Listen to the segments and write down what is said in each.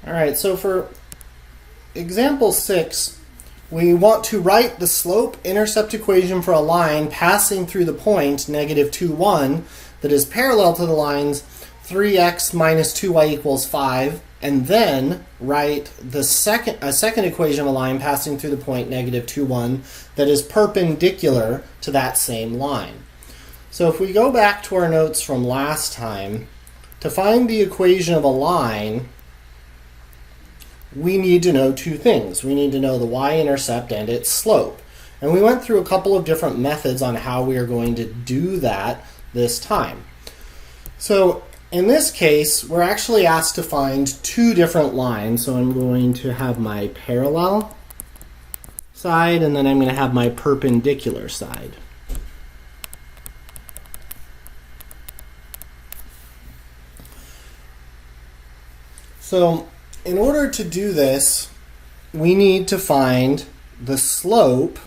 All right, so for example 6, we want to write the slope-intercept equation for a line passing through the point negative 2, 1 that is parallel to the lines 3x minus 2y equals 5, and then write a second equation of a line passing through the point negative 2, 1 that is perpendicular to that same line. So if we go back to our notes from last time, to find the equation of a line, we need to know two things. We need to know the y-intercept and its slope. And we went through a couple of different methods on how we are going to do that this time. So in this case, we're actually asked to find two different lines. So I'm going to have my parallel side, and then I'm going to have my perpendicular side. So in order to do this, we need to find the slope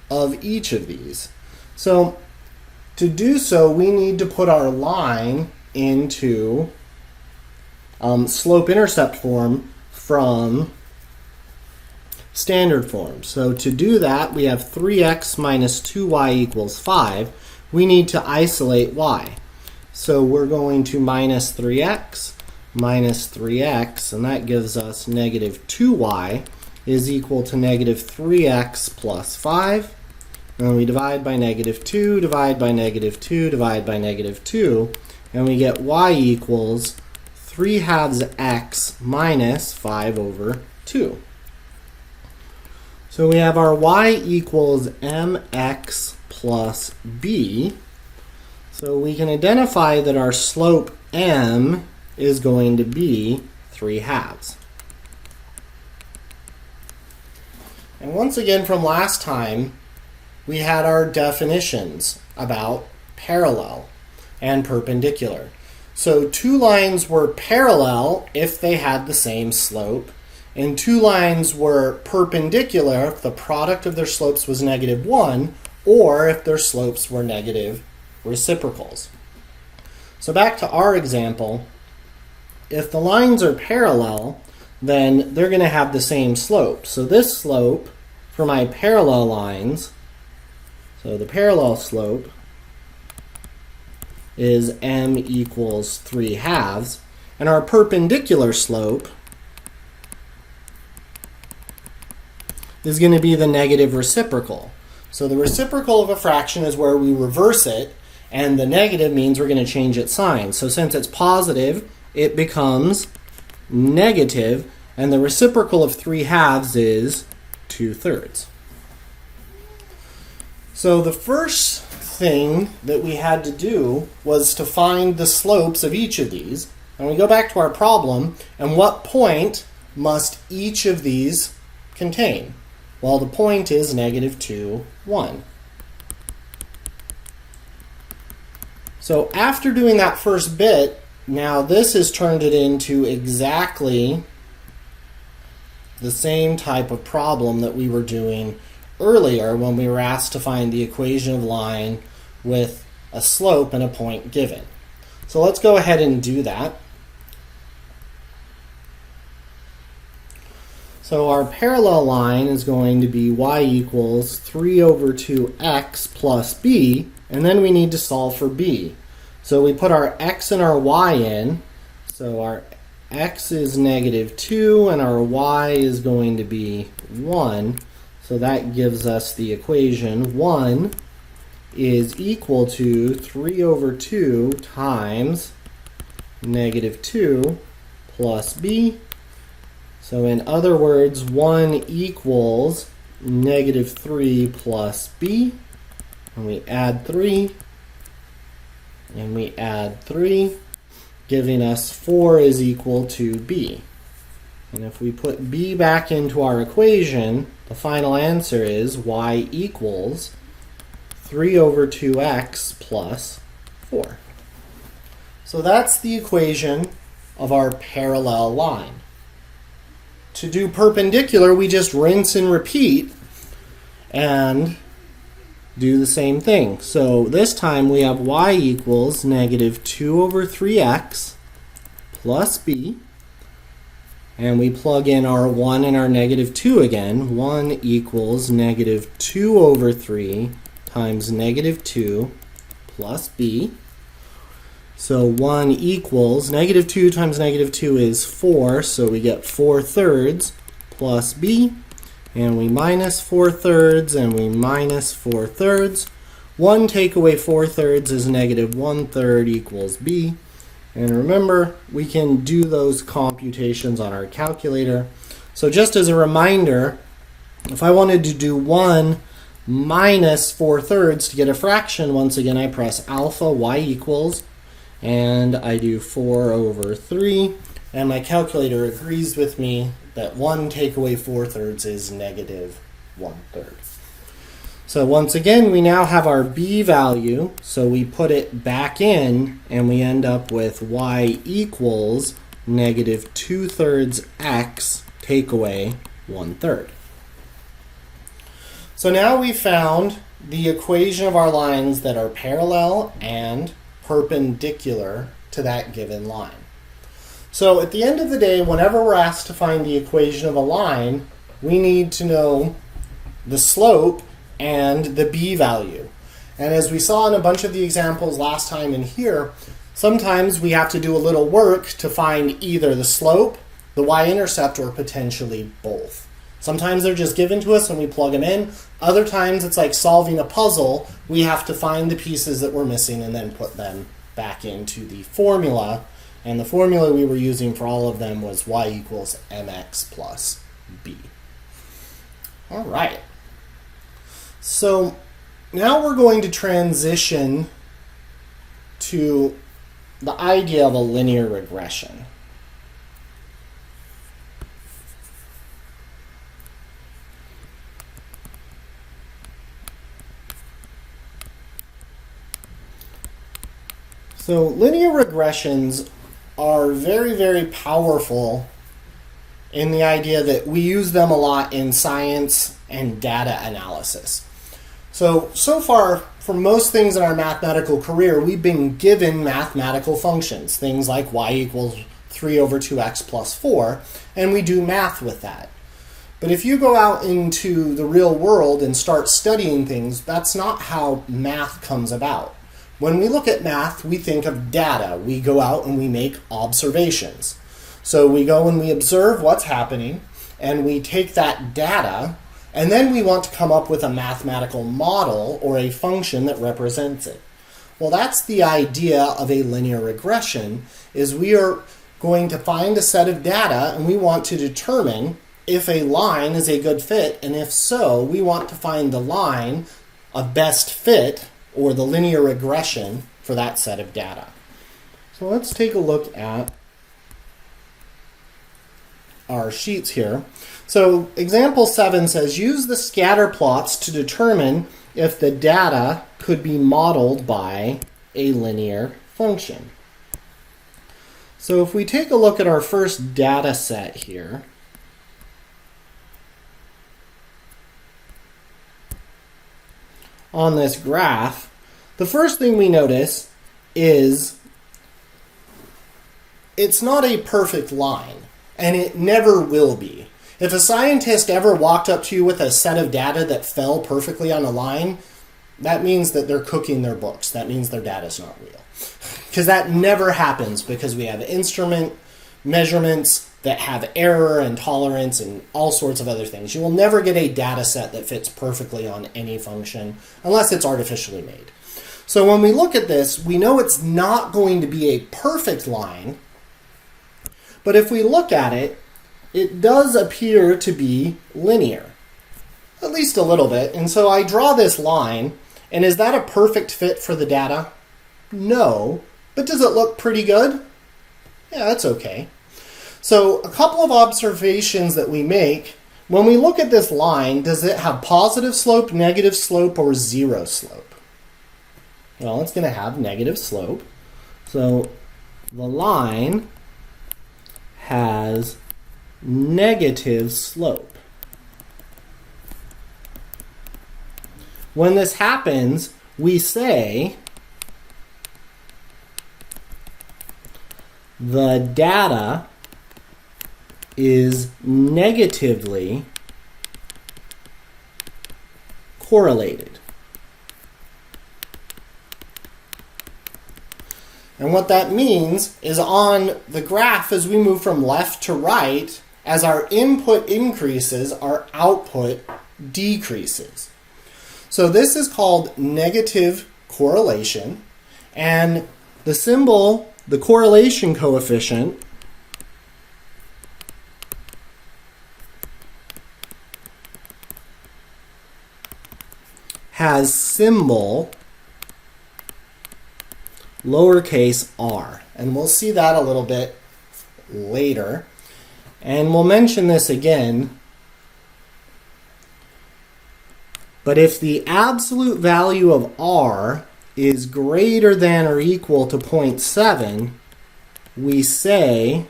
of each of these. So to do so, we need to put our line into slope-intercept form from standard form. So to do that, we have 3x minus 2y equals 5. We need to isolate y. So we're going to minus 3x minus 3x, and that gives us negative 2y is equal to negative 3x plus 5. And we divide by negative 2, divide by negative 2, divide by negative 2, and we get y equals 3/2 x minus 5 over 2. So we have our y equals mx plus b. So we can identify that our slope m is going to be 3/2. And once again from last time, we had our definitions about parallel and perpendicular. So two lines were parallel if they had the same slope, and two lines were perpendicular if the product of their slopes was negative 1, or if their slopes were negative reciprocals. So back to our example, if the lines are parallel, then they're going to have the same slope. So this slope for my parallel lines, so the parallel slope is m equals 3/2, and our perpendicular slope is going to be the negative reciprocal. So the reciprocal of a fraction is where we reverse it, and the negative means we're going to change its sign. So since it's positive, it becomes negative, and the reciprocal of 3/2 is 2/3. So the first thing that we had to do was to find the slopes of each of these. And we go back to our problem, and what point must each of these contain? Well, the point is negative 2, 1. So after doing that first bit, now this has turned it into exactly the same type of problem that we were doing earlier when we were asked to find the equation of line with a slope and a point given. So let's go ahead and do that. So our parallel line is going to be y equals 3 over 2x plus b, and then we need to solve for b. So we put our x and our y in. So our x is negative 2 and our y is going to be 1. So that gives us the equation 1 is equal to 3 over 2 times negative 2 plus b. So in other words, 1 equals negative 3 plus b. And we add 3. And we add 3, giving us 4 is equal to b. And if we put b back into our equation, the final answer is y equals 3 over 2x plus 4. So that's the equation of our parallel line. To do perpendicular, we just rinse and repeat and do the same thing. So this time we have y equals negative 2 over 3x plus b. And we plug in our 1 and our negative 2 again. 1 equals negative 2 over 3 times negative 2 plus b. So 1 equals, negative 2 times negative 2 is 4, so we get 4/3 plus b. And we minus 4/3, and we minus 4/3. 1 take away 4/3 is negative 1/3 equals b. And remember, we can do those computations on our calculator. So just as a reminder, if I wanted to do 1 minus 4/3 to get a fraction, once again I press alpha, y equals, and I do 4 over 3, and my calculator agrees with me that 1 take away 4/3 is negative 1/3. So once again, we now have our b value, so we put it back in, and we end up with y equals negative 2/3 x take away 1/3. So now we found the equation of our lines that are parallel and perpendicular to that given line. So at the end of the day, whenever we're asked to find the equation of a line, we need to know the slope and the b value. And as we saw in a bunch of the examples last time in here, sometimes we have to do a little work to find either the slope, the y-intercept, or potentially both. Sometimes they're just given to us and we plug them in. Other times it's like solving a puzzle. We have to find the pieces that we're missing and then put them back into the formula. And the formula we were using for all of them was y equals mx plus b. All right. So now we're going to transition to the idea of a linear regression. So linear regressions are very, very powerful in the idea that we use them a lot in science and data analysis. So far, for most things in our mathematical career, we've been given mathematical functions, things like y equals 3 over 2x plus 4, and we do math with that. But if you go out into the real world and start studying things, that's not how math comes about. When we look at math, we think of data. We go out and we make observations. So we go and we observe what's happening, and we take that data, and then we want to come up with a mathematical model or a function that represents it. Well, that's the idea of a linear regression, is we are going to find a set of data, and we want to determine if a line is a good fit, and if so, we want to find the line of best fit, or the linear regression for that set of data. So let's take a look at our sheets here. So example 7 says, use the scatter plots to determine if the data could be modeled by a linear function. So if we take a look at our first data set here, on this graph, the first thing we notice is it's not a perfect line, and it never will be. If a scientist ever walked up to you with a set of data that fell perfectly on a line, that means that they're cooking their books. That means their data's not real. Because that never happens, because we have instrument measurements that have error and tolerance and all sorts of other things. You will never get a data set that fits perfectly on any function unless it's artificially made. So when we look at this, we know it's not going to be a perfect line, but if we look at it, it does appear to be linear, at least a little bit. And so I draw this line, and is that a perfect fit for the data? No, but does it look pretty good? Yeah, that's okay. So a couple of observations that we make, when we look at this line, does it have positive slope, negative slope, or zero slope? Well, it's going to have negative slope. So the line has negative slope. When this happens, we say the data is negatively correlated. And what that means is on the graph, as we move from left to right, as our input increases, our output decreases. So this is called negative correlation, and the symbol, the correlation coefficient, has symbol lowercase r. And we'll see that a little bit later. And we'll mention this again. But if the absolute value of r is greater than or equal to 0.7, we say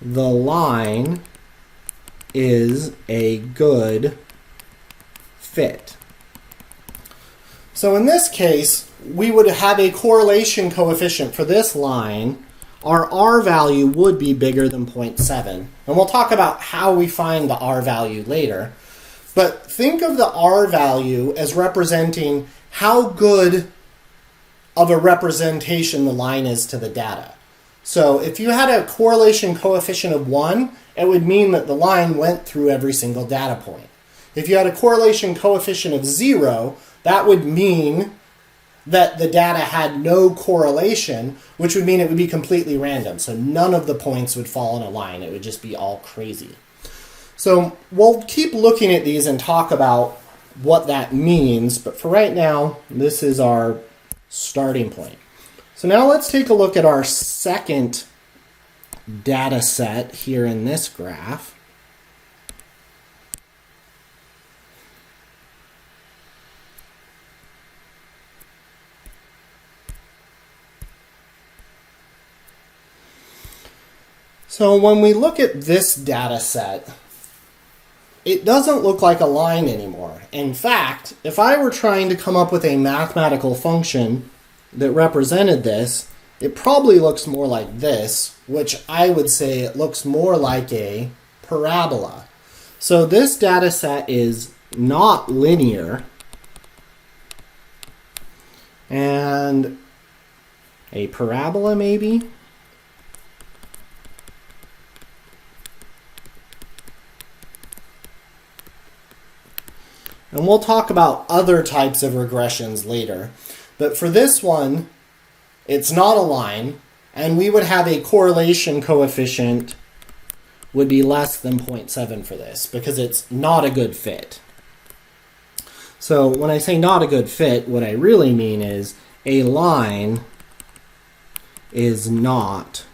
the line is a good fit. So in this case, we would have a correlation coefficient for this line. Our r value would be bigger than 0.7. And we'll talk about how we find the r value later. But think of the r value as representing how good of a representation the line is to the data. So if you had a correlation coefficient of 1, it would mean that the line went through every single data point. If you had a correlation coefficient of 0, that would mean that the data had no correlation, which would mean it would be completely random. So none of the points would fall in a line. It would just be all crazy. So we'll keep looking at these and talk about what that means. But for right now, this is our starting point. So now let's take a look at our second data set here in this graph. So when we look at this data set, it doesn't look like a line anymore. In fact, if I were trying to come up with a mathematical function that represented this, it probably looks more like this, which I would say it looks more like a parabola. So this data set is not linear, and a parabola maybe? And we'll talk about other types of regressions later. But for this one, it's not a line, and we would have a correlation coefficient would be less than 0.7 for this, because it's not a good fit. So when I say not a good fit, what I really mean is a line is not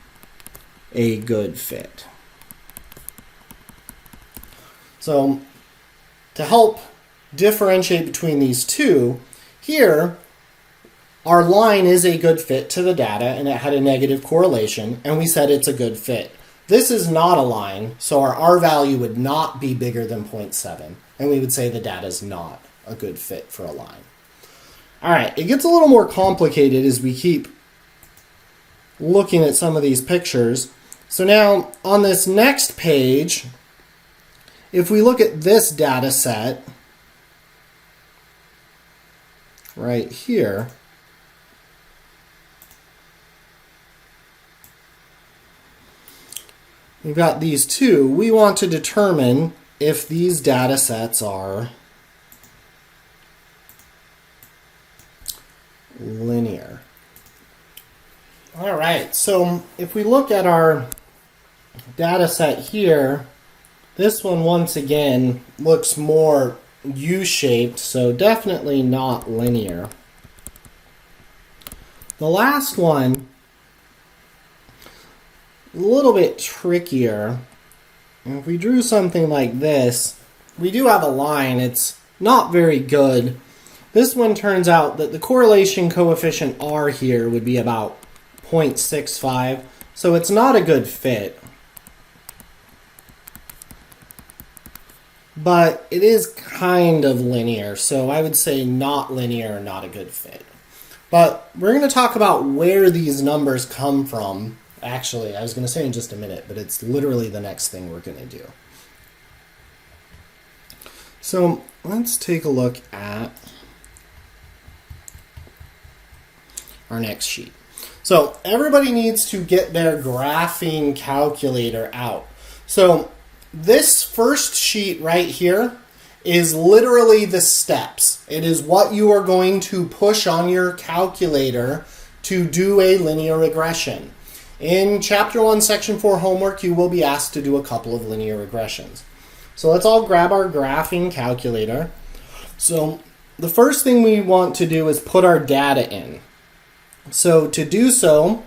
a good fit. So to help differentiate between these two, here our line is a good fit to the data and it had a negative correlation, and we said it's a good fit. This is not a line, so our r value would not be bigger than 0.7, and we would say the data is not a good fit for a line. Alright, it gets a little more complicated as we keep looking at some of these pictures. So now on this next page, if we look at this data set right here, we've got these two. We want to determine if these data sets are linear. All right, so if we look at our data set here, this one once again looks more U-shaped, so definitely not linear. The last one, a little bit trickier. And if we drew something like this, we do have a line. It's not very good. This one turns out that the correlation coefficient r here would be about 0.65, so it's not a good fit. But it is kind of linear, so I would say not linear, not a good fit. But we're going to talk about where these numbers come from Actually, I was going to say in just a minute, but it's literally the next thing we're going to do. So let's take a look at our next sheet. So everybody needs to get their graphing calculator out. So this first sheet right here is literally the steps. It is what you are going to push on your calculator to do a linear regression. In Chapter 1, Section 4 homework, you will be asked to do a couple of linear regressions. So let's all grab our graphing calculator. So the first thing we want to do is put our data in. So to do so,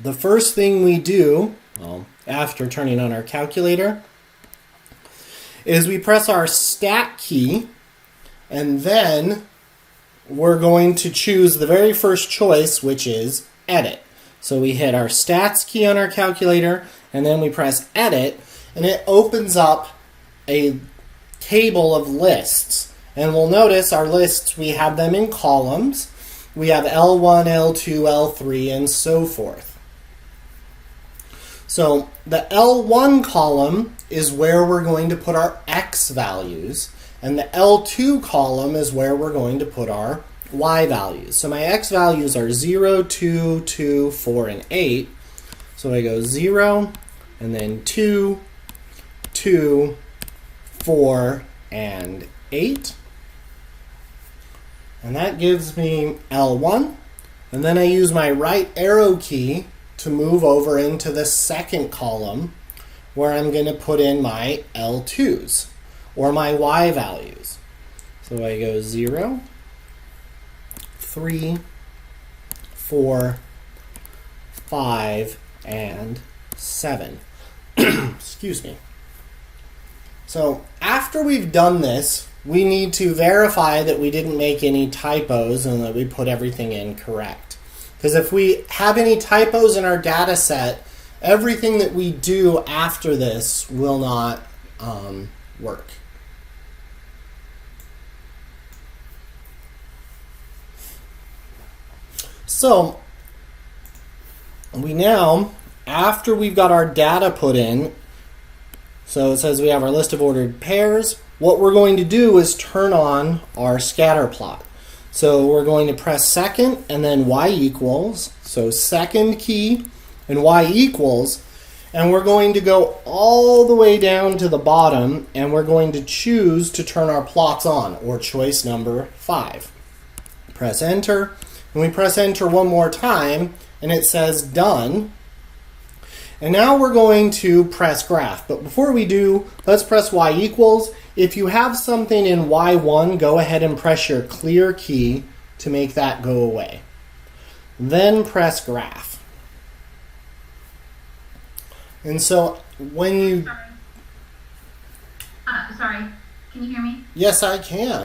the first thing we do, well, after turning on our calculator, is we press our Stat key, and then we're going to choose the very first choice, which is Edit. So we hit our Stats key on our calculator, and then we press Edit, and it opens up a table of lists. And we'll notice our lists, we have them in columns. We have L1, L2, L3, and so forth. So the L1 column is where we're going to put our X values, and the L2 column is where we're going to put our Y values. So my X values are 0, 2, 2, 4, and 8. So I go 0, and then 2, 2, 4, and 8. And that gives me L1. And then I use my right arrow key to move over into the second column where I'm going to put in my L2s, or my Y values. So I go 0, 3, 4, 5, and 7. Excuse me. So after we've done this, we need to verify that we didn't make any typos and that we put everything in correct. Because if we have any typos in our data set, everything that we do after this will not work. So we now, after we've got our data put in, so it says we have our list of ordered pairs, what we're going to do is turn on our scatter plot. So we're going to press second and then Y equals, so second key and Y equals, and we're going to go all the way down to the bottom, and we're going to choose to turn our plots on, or choice number 5. Press enter, and we press enter one more time, and it says done. And now we're going to press graph. But before we do, let's press Y equals. If you have something in Y1, go ahead and press your clear key to make that go away. Then press graph. And so when you... Sorry, can you hear me? Yes, I can.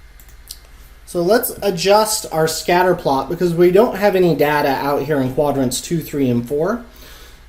So let's adjust our scatter plot because we don't have any data out here in quadrants 2, 3, and 4.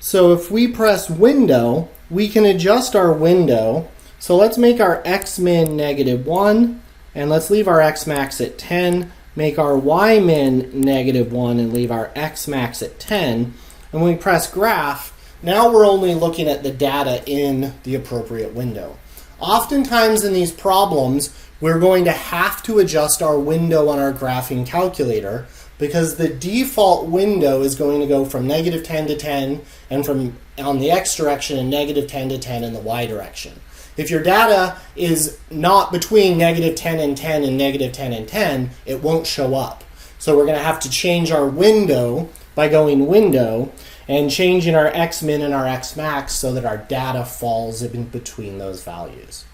So if we press window, we can adjust our window. So let's make our X-min -1, and let's leave our X-max at 10. Make our Y-min -1 and leave our X-max at 10. And when we press graph, now we're only looking at the data in the appropriate window. Oftentimes in these problems, we're going to have to adjust our window on our graphing calculator because the default window is going to go from -10 to 10 and from on the X direction and -10 to 10 in the Y direction. If your data is not between -10 and 10 and -10 and 10, it won't show up. So we're going to have to change our window by going window and changing our X-min and our X-max so that our data falls in between those values.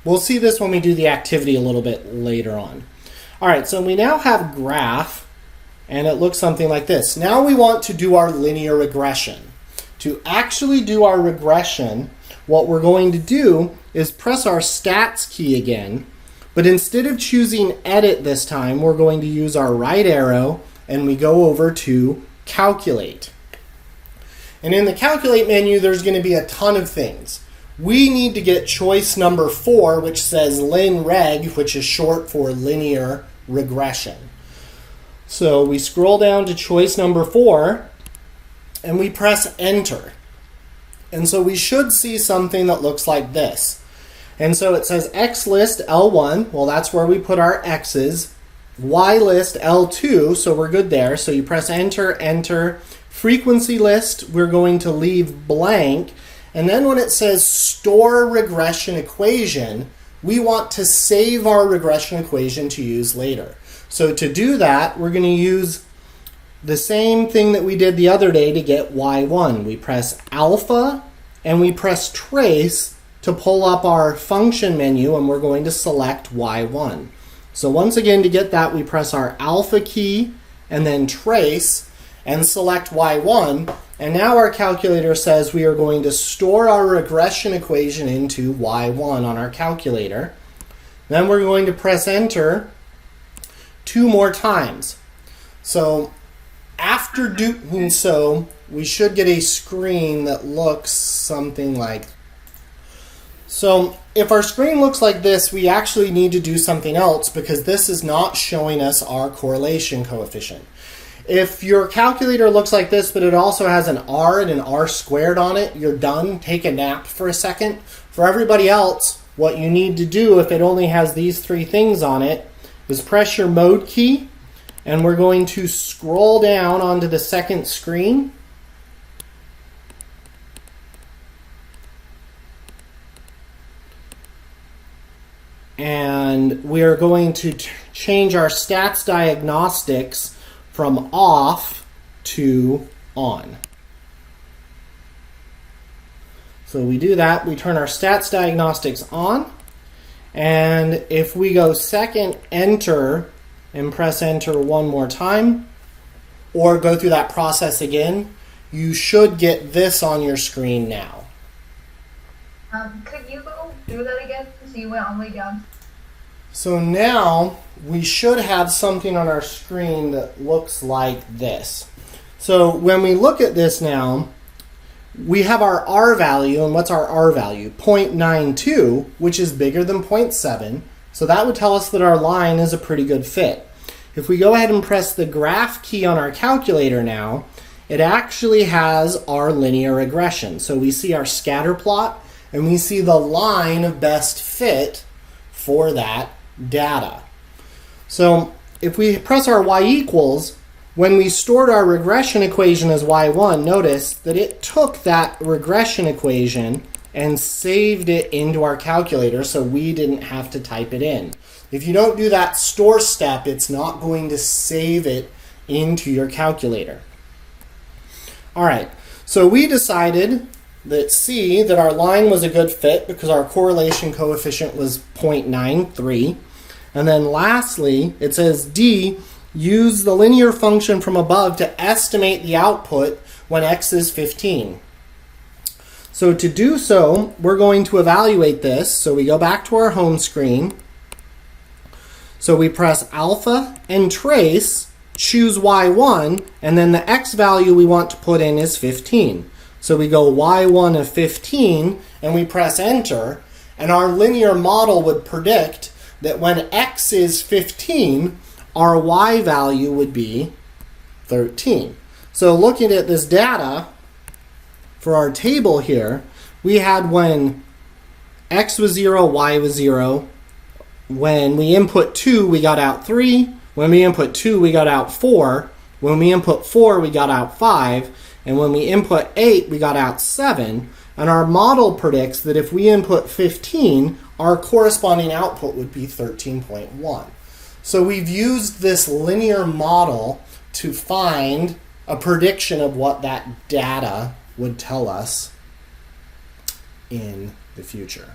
We'll see this when we do the activity a little bit later on. All right, so we now have graph, and it looks something like this. Now we want to do our linear regression. To actually do our regression, what we're going to do is press our stats key again, but instead of choosing edit this time, we're going to use our right arrow, and we go over to calculate. And in the calculate menu, there's going to be a ton of things. We need to get choice number 4, which says lin reg, which is short for linear regression. So we scroll down to choice number 4, and we press enter. And so we should see something that looks like this. And so it says X list L1, well that's where we put our X's. Y list L2, so we're good there. So you press enter, enter. Frequency list, we're going to leave blank. And then when it says store regression equation, we want to save our regression equation to use later. So to do that, we're going to use the same thing that we did the other day to get y1. We press alpha and we press trace to pull up our function menu, and we're going to select y1. So once again, to get that, we press our alpha key and then trace and select y1. And now our calculator says we are going to store our regression equation into y1 on our calculator. Then we're going to press enter 2 more times. So after doing so, we should get a screen that looks something like. So if our screen looks like this, we actually need to do something else because this is not showing us our correlation coefficient. If your calculator looks like this, but it also has an R and an R squared on it, you're done. Take a nap for a second. For everybody else, what you need to do if it only has these 3 things on it is press your mode key, and we're going to scroll down onto the second screen. And we are going to change our stats diagnostics from off to on. So we do that, we turn our stats diagnostics on, and if we go second enter and press enter 1 more time, or go through that process again, you should get this on your screen now. Could you go through that again so you went all the way down? So now we should have something on our screen that looks like this. So when we look at this now, we have our R value, and what's our R value? 0.92, which is bigger than 0.7. So that would tell us that our line is a pretty good fit. If we go ahead and press the graph key on our calculator now, it actually has our linear regression. So we see our scatter plot, and we see the line of best fit for that data. So if we press our y equals, when we stored our regression equation as y1, notice that it took that regression equation and saved it into our calculator so we didn't have to type it in. If you don't do that store step, it's not going to save it into your calculator. All right, so we decided that our line was a good fit because our correlation coefficient was 0.93. And then lastly, it says D, use the linear function from above to estimate the output when x is 15. So to do so, we're going to evaluate this. So we go back to our home screen. So we press alpha and trace, choose y1, and then the x value we want to put in is 15. So we go y1 of 15, and we press enter, and our linear model would predict that when x is 15, our y value would be 13. So looking at this data, for our table here, we had when x was 0, y was 0. When we input 2, we got out 3. When we input 2, we got out 4. When we input 4, we got out 5. And when we input 8, we got out 7. And our model predicts that if we input 15, our corresponding output would be 13.1. So we've used this linear model to find a prediction of what that data would tell us in the future.